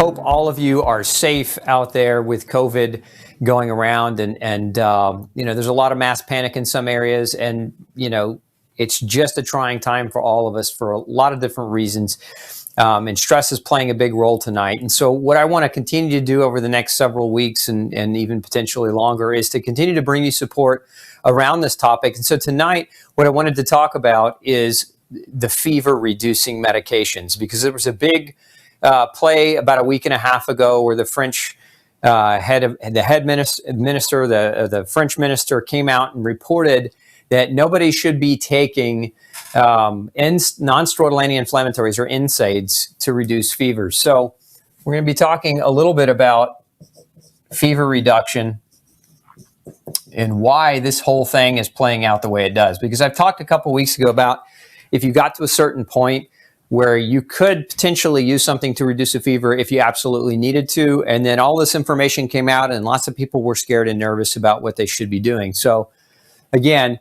Hope all of you are safe out there with COVID going around, and there's a lot of mass panic in some areas, and it's just a trying time for all of us for a lot of different reasons, and stress is playing a big role tonight. And so what I want to continue to do over the next several weeks and even potentially longer is to continue to bring you support around this topic. And so tonight, what I wanted to talk about is the fever reducing medications, because there was a big play about a week and a half ago where the French the French minister came out and reported that nobody should be taking non-steroidal anti-inflammatories or NSAIDs to reduce fevers. So we're going to be talking a little bit about fever reduction and why this whole thing is playing out the way it does. Because I've talked a couple weeks ago about if you got to a certain point where you could potentially use something to reduce a fever if you absolutely needed to, and then all this information came out and lots of people were scared and nervous about what they should be doing. So again,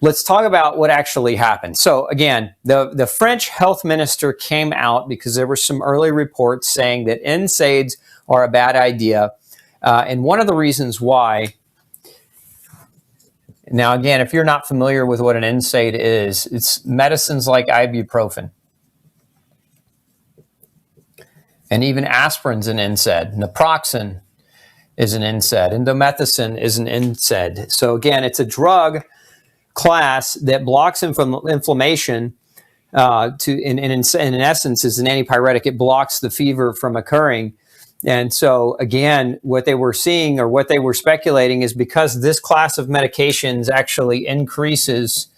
let's talk about what actually happened. So again, the French health minister came out because there were some early reports saying that NSAIDs are a bad idea. And one of the reasons why, now again, if you're not familiar with what an NSAID is, it's medicines like ibuprofen. And even aspirin's an NSAID. Naproxen is an NSAID. Indomethacin is an NSAID. So again, it's a drug class that blocks inflammation. In essence, is an antipyretic. It blocks the fever from occurring. And so again, what they were seeing or what they were speculating is because this class of medications actually increases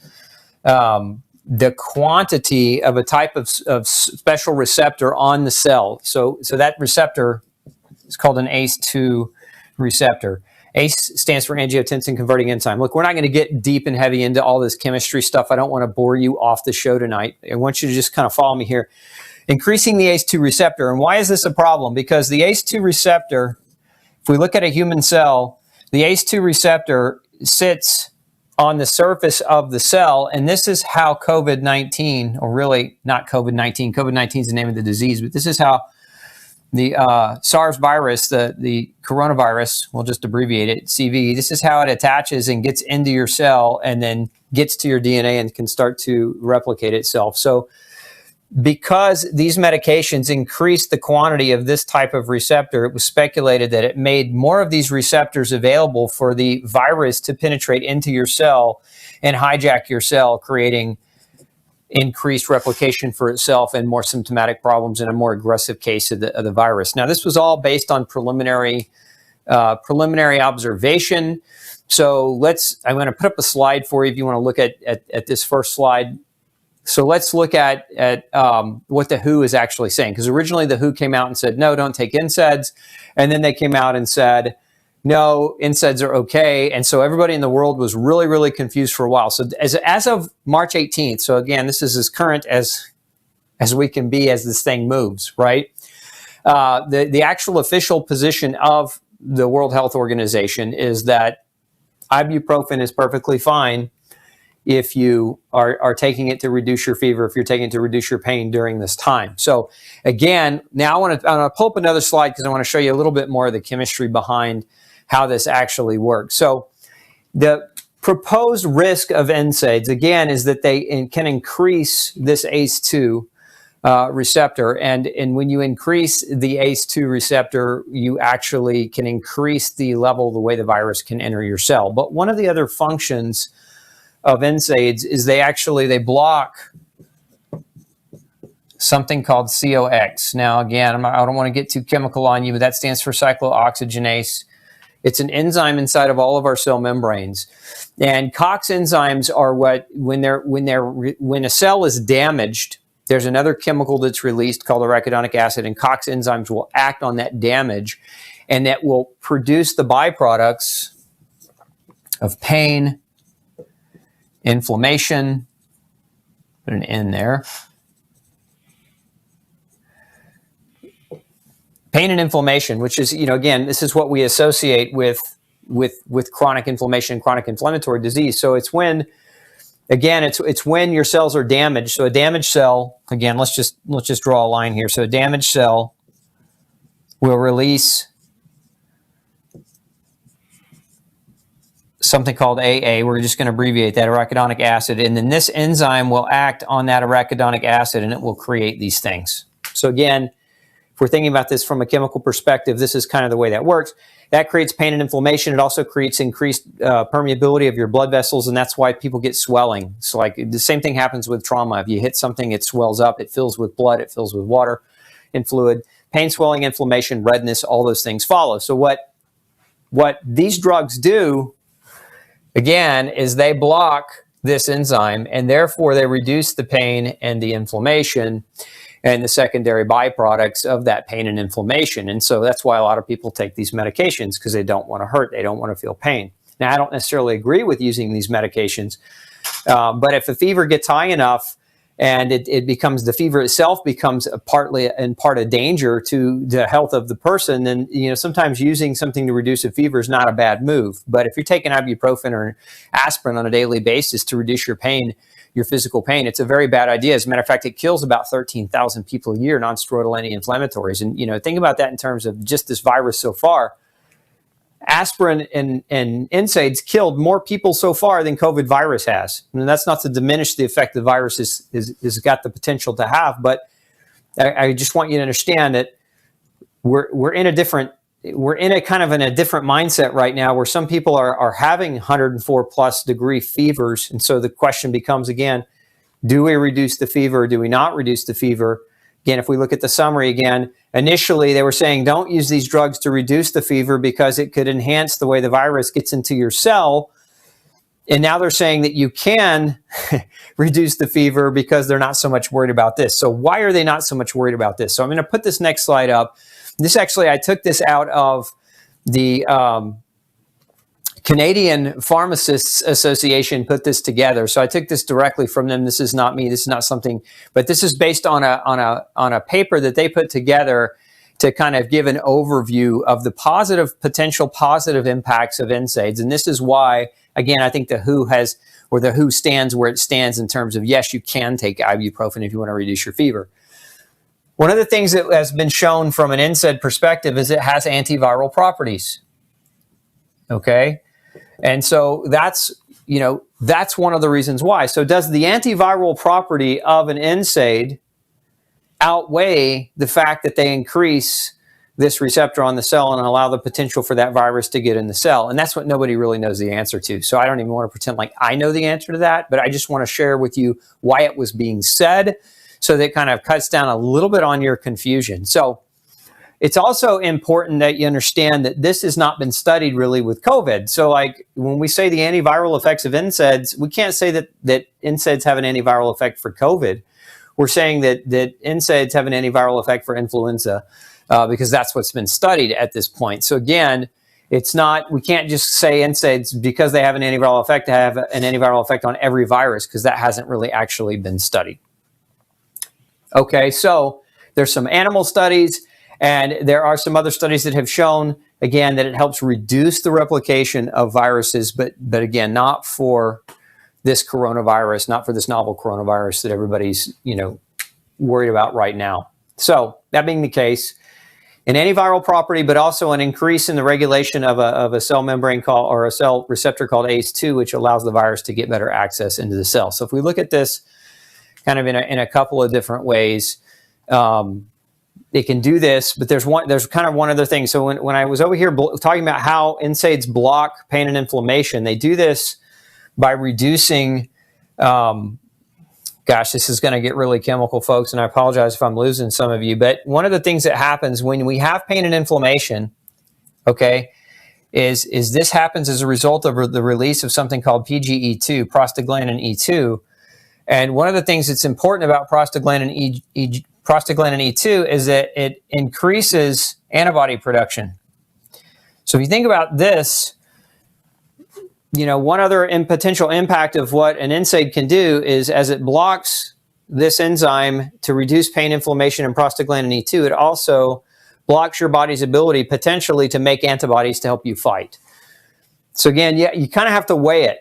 the quantity of a type of special receptor on the cell. So that receptor is called an ACE2 receptor. ACE stands for angiotensin converting enzyme. Look, we're not going to get deep and heavy into all this chemistry stuff. I don't want to bore you off the show tonight. I want you to just kind of follow me here. Increasing the ACE2 receptor. And why is this a problem? Because the ACE2 receptor, if we look at a human cell, the ACE2 receptor sits on the surface of the cell, and this is how COVID-19, or really not COVID-19, COVID-19 is the name of the disease, but this is how the SARS virus, the coronavirus, we'll just abbreviate it, CV, this is how it attaches and gets into your cell and then gets to your DNA and can start to replicate itself. So because these medications increase the quantity of this type of receptor, it was speculated that it made more of these receptors available for the virus to penetrate into your cell and hijack your cell, creating increased replication for itself and more symptomatic problems in a more aggressive case of the virus. Now, this was all based on preliminary observation. So I'm going to put up a slide for you if you want to look at this first slide. So let's look at what the WHO is actually saying, because originally the WHO came out and said, no, don't take NSAIDs. And then they came out and said, no, NSAIDs are okay. And so everybody in the world was really, really confused for a while. So as of March 18th, so again, this is as current as we can be as this thing moves, right? The actual official position of the World Health Organization is that ibuprofen is perfectly fine if you are taking it to reduce your fever, if you're taking it to reduce your pain during this time. So again, now I want to pull up another slide because I want to show you a little bit more of the chemistry behind how this actually works. So the proposed risk of NSAIDs, again, is that they can increase this ACE2 receptor. And when you increase the ACE2 receptor, you actually can increase the level, the way the virus can enter your cell. But one of the other functions of NSAIDs is they block something called COX. Now, again, I don't want to get too chemical on you, but that stands for cyclooxygenase. It's an enzyme inside of all of our cell membranes. And COX enzymes are when a cell is damaged, there's another chemical that's released called arachidonic acid, and COX enzymes will act on that damage, and that will produce the byproducts of pain, inflammation, put an N there. Pain and inflammation, which is, again, this is what we associate with chronic inflammation, chronic inflammatory disease. So it's when, again, it's when your cells are damaged. So a damaged cell, again, let's just draw a line here. So a damaged cell will release something called AA. We're just going to abbreviate that, arachidonic acid. And then this enzyme will act on that arachidonic acid and it will create these things. So again, if we're thinking about this from a chemical perspective, this is kind of the way that works. That creates pain and inflammation. It also creates increased permeability of your blood vessels, and that's why people get swelling. So like the same thing happens with trauma. If you hit something, it swells up, it fills with blood, it fills with water and fluid. Pain, swelling, inflammation, redness, all those things follow. So what these drugs do, again, is they block this enzyme, and therefore they reduce the pain and the inflammation and the secondary byproducts of that pain and inflammation. And so that's why a lot of people take these medications, because they don't want to hurt, they don't want to feel pain. Now, I don't necessarily agree with using these medications, but if the fever gets high enough and it becomes, the fever itself becomes partly and part of danger to the health of the person, then sometimes using something to reduce a fever is not a bad move. But if you're taking ibuprofen or aspirin on a daily basis to reduce your pain, your physical pain, it's a very bad idea. As a matter of fact, it kills about 13,000 people a year, non-steroidal anti-inflammatories. And think about that in terms of just this virus so far. Aspirin and NSAIDs killed more people so far than COVID virus has. And that's not to diminish the effect the virus is got the potential to have, but I just want you to understand that we're in a different mindset right now, where some people are having 104 plus degree fevers. And so the question becomes again, do we reduce the fever or do we not reduce the fever? Again, if we look at the summary again, initially they were saying don't use these drugs to reduce the fever because it could enhance the way the virus gets into your cell. And now they're saying that you can reduce the fever because they're not so much worried about this. So why are they not so much worried about this? So I'm going to put this next slide up. This actually, I took this out of the Canadian Pharmacists Association put this together. So I took this directly from them. This is not me. This is not something, but this is based on a paper that they put together to kind of give an overview of the potential positive impacts of NSAIDs. And this is why, again, I think the WHO stands where it stands in terms of, yes, you can take ibuprofen if you want to reduce your fever. One of the things that has been shown from an NSAID perspective is it has antiviral properties. Okay? And so that's one of the reasons why. So does the antiviral property of an NSAID outweigh the fact that they increase this receptor on the cell and allow the potential for that virus to get in the cell? And that's what nobody really knows the answer to. So I don't even want to pretend like I know the answer to that, but I just want to share with you why it was being said, so that it kind of cuts down a little bit on your confusion. So it's also important that you understand that this has not been studied really with COVID. So like when we say the antiviral effects of NSAIDs, we can't say that NSAIDs have an antiviral effect for COVID. We're saying that NSAIDs have an antiviral effect for influenza because that's what's been studied at this point. So again, we can't just say NSAIDs because they have an antiviral effect to have an antiviral effect on every virus, because that hasn't really actually been studied. Okay, so there's some animal studies, and there are some other studies that have shown, again, that it helps reduce the replication of viruses, but again, not for this coronavirus, not for this novel coronavirus that everybody's, worried about right now. So that being the case, an antiviral property, but also an increase in the regulation of a cell membrane or a cell receptor called ACE2, which allows the virus to get better access into the cell. So if we look at this kind of in a couple of different ways, it can do this, but there's kind of one other thing. So when I was over here talking about how NSAIDs block pain and inflammation, they do this by reducing, gosh, this is going to get really chemical, folks, and I apologize if I'm losing some of you, but one of the things that happens when we have pain and inflammation, okay, is this happens as a result of the release of something called PGE2, prostaglandin E2. And one of the things that's important about prostaglandin E2 is that it increases antibody production. So if you think about this, one other potential impact of what an NSAID can do is, as it blocks this enzyme to reduce pain, inflammation, and prostaglandin E2, it also blocks your body's ability potentially to make antibodies to help you fight. So again, you kind of have to weigh it.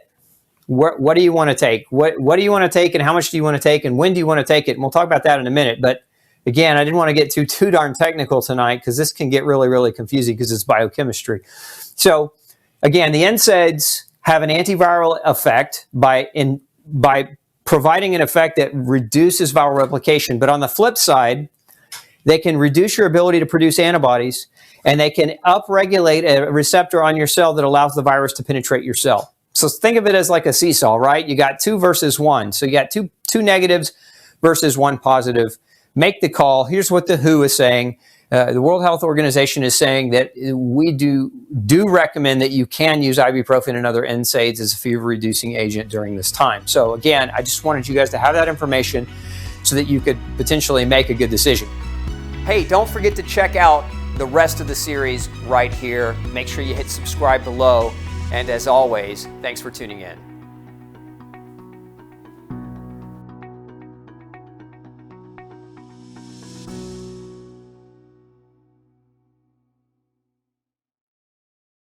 What do you want to take? What do you want to take, and how much do you want to take, and when do you want to take it? And we'll talk about that in a minute. But Again, I didn't want to get too darn technical tonight because this can get really, really confusing because it's biochemistry. So again, the NSAIDs have an antiviral effect by providing an effect that reduces viral replication. But on the flip side, they can reduce your ability to produce antibodies, and they can upregulate a receptor on your cell that allows the virus to penetrate your cell. So think of it as like a seesaw, right? You got 2 versus 1. So you got two negatives versus 1 positive. Make the call. Here's what the WHO is saying. The World Health Organization is saying that we do recommend that you can use ibuprofen and other NSAIDs as a fever-reducing agent during this time. So again, I just wanted you guys to have that information so that you could potentially make a good decision. Hey, don't forget to check out the rest of the series right here. Make sure you hit subscribe below. And as always, thanks for tuning in.